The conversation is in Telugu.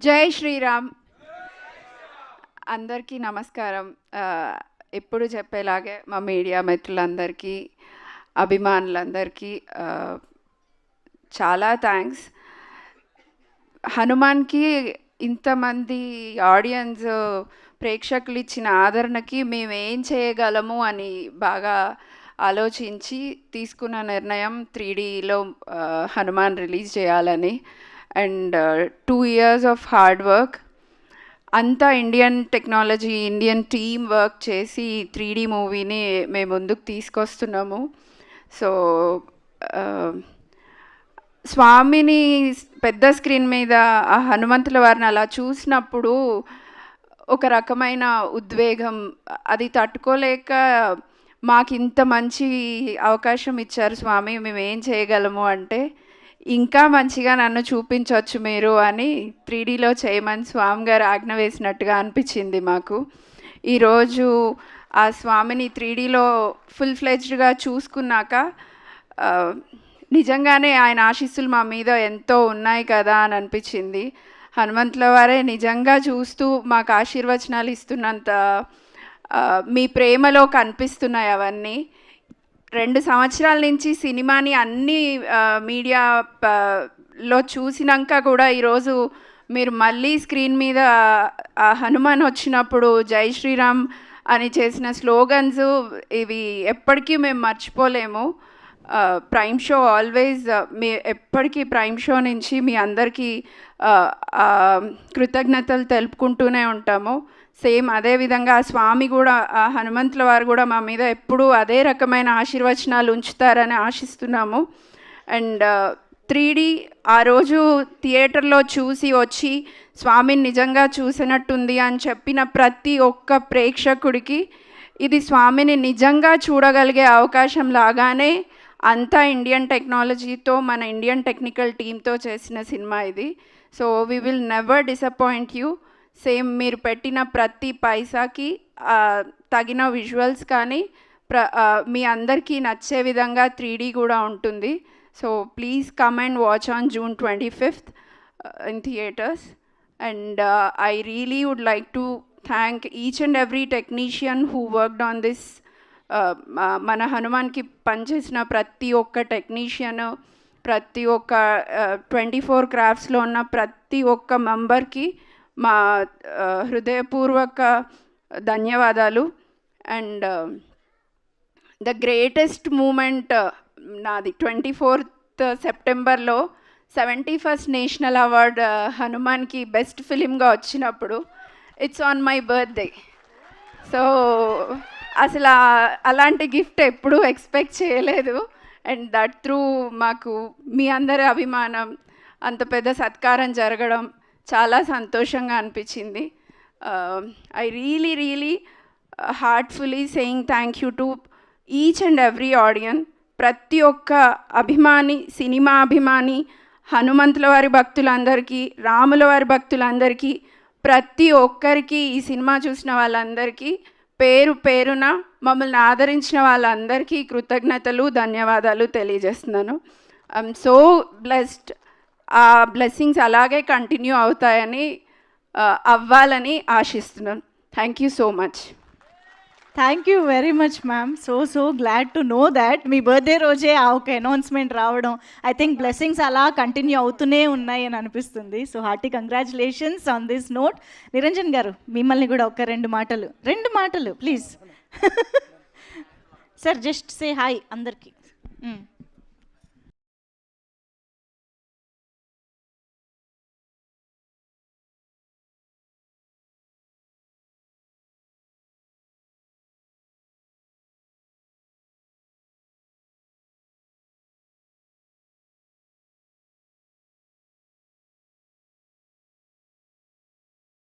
జై శ్రీరామ్. అందరికీ నమస్కారం. ఎప్పుడు చెప్పేలాగే మా మీడియా మిత్రులందరికీ, అభిమానులందరికీ చాలా థ్యాంక్స్. హనుమాన్కి ఇంతమంది ఆడియన్స్, ప్రేక్షకులు ఇచ్చిన ఆదరణకి మేము ఏం చేయగలము అని బాగా ఆలోచించి తీసుకున్న నిర్ణయం 3Dలో హనుమాన్ రిలీజ్ చేయాలని. And 2 years of hard work, అంతా Indian technology, Indian team work చేసి 3D మూవీని మేము ముందుకు తీసుకొస్తున్నాము. సో స్వామిని పెద్ద స్క్రీన్ మీద ఆ హనుమంతుల వారిని అలా చూసినప్పుడు ఒక రకమైన ఉద్వేగం, అది తట్టుకోలేక మాకు ఇంత మంచి అవకాశం ఇచ్చారు స్వామి, మేము ఏం చేయగలము అంటే ఇంకా మంచిగా నన్ను చూపించవచ్చు మీరు అని 3Dలో చేయమని స్వామి గారు ఆజ్ఞ వేసినట్టుగా అనిపించింది మాకు. ఈరోజు ఆ స్వామిని 3Dలో ఫుల్ ఫ్లెడ్జ్డ్గా చూసుకున్నాక నిజంగానే ఆయన ఆశీస్సులు మా మీద ఎంతో ఉన్నాయి కదా అని అనిపించింది. హనుమంతుల వారే నిజంగా చూస్తూ మాకు ఆశీర్వచనాలు ఇస్తున్నంత మీ ప్రేమలో కనిపిస్తున్నాయి అవన్నీ. 2 సంవత్సరాల నుంచి సినిమాని అన్ని మీడియాలో చూసినాక కూడా ఈరోజు మీరు మళ్ళీ స్క్రీన్ మీద హనుమాన్ వచ్చినప్పుడు జై శ్రీరామ్ అని చేసిన స్లోగన్స్ ఇవి ఎప్పటికీ మేము మర్చిపోలేము. ప్రైమ్ షో ఆల్వేస్ మీ ఎప్పటికీ ప్రైమ్ షో నుంచి మీ అందరికీ కృతజ్ఞతలు తెలుపుకుంటూనే ఉంటాము. సేమ్ అదేవిధంగా స్వామి కూడా, ఆ హనుమంతుల వారు కూడా మా మీద ఎప్పుడూ అదే రకమైన ఆశీర్వచనాలు ఉంచుతారని ఆశిస్తున్నాము. అండ్ 3D ఆ రోజు థియేటర్లో చూసి వచ్చి స్వామిని నిజంగా చూసినట్టుంది అని చెప్పిన ప్రతి ఒక్క ప్రేక్షకుడికి ఇది స్వామిని నిజంగా చూడగలిగే అవకాశం లాగానే అంతా ఇండియన్ టెక్నాలజీతో, మన ఇండియన్ టెక్నికల్ టీమ్తో చేసిన సినిమా ఇది. So we will never disappoint you. Same మీరు పెట్టిన ప్రతి పైసాకి తగిన విజువల్స్ కానీ మీ అందరికీ నచ్చే విధంగా 3D కూడా ఉంటుంది. So please come and watch on June 25th in theatres. And I really would like to thank each and every technician who worked on this. మన హనుమాన్కి పనిచేసిన ప్రతి ఒక్క టెక్నీషియన్, ప్రతి ఒక్క 24 క్రాఫ్ట్స్లో ఉన్న ప్రతి ఒక్క మెంబర్కి మా హృదయపూర్వక ధన్యవాదాలు. అండ్ ద గ్రేటెస్ట్ మూమెంట్ నాది 24th సెప్టెంబర్లో 71st నేషనల్ అవార్డ్ హనుమాన్కి బెస్ట్ ఫిలింగా వచ్చినప్పుడు it's on my birthday. So అసలు అలాంటి గిఫ్ట్ ఎప్పుడూ ఎక్స్పెక్ట్ చేయలేదు. అండ్ దట్ త్రూ మాకు మీ అందరి అభిమానం, అంత పెద్ద సత్కారం జరగడం చాలా సంతోషంగా అనిపించింది. I really heartfully saying thank you to each and every audience. ప్రతి ఒక్క అభిమాని, సినిమా అభిమాని, హనుమంతుల వారి భక్తులందరికీ, రాముల వారి భక్తులందరికీ, ప్రతి ఒక్కరికి, ఈ సినిమా చూసిన వాళ్ళందరికీ పేరు పేరున మమ్మల్ని ఆదరించిన వాళ్ళందరికీ కృతజ్ఞతలు, ధన్యవాదాలు తెలియజేస్తున్నాను. I'm so blessed. ఆ బ్లెస్సింగ్స్ అలాగే కంటిన్యూ అవుతాయని, అవ్వాలని ఆశిస్తున్నాను. Thank you so much. Thank you very much ma'am. So glad to know that me birthday రోజే ఆ ఒక అనౌన్స్మెంట్ రావడం, ఐ థింక్ బ్లెస్సింగ్స్ అలా కంటిన్యూ అవుతూనే ఉన్నాయి అని అనిపిస్తుంది. So hearty congratulations on this note. Niranjan గారు, మిమ్మల్ని కూడా ఒక 2 మాటలు please. Sir just say hi అందరికీ.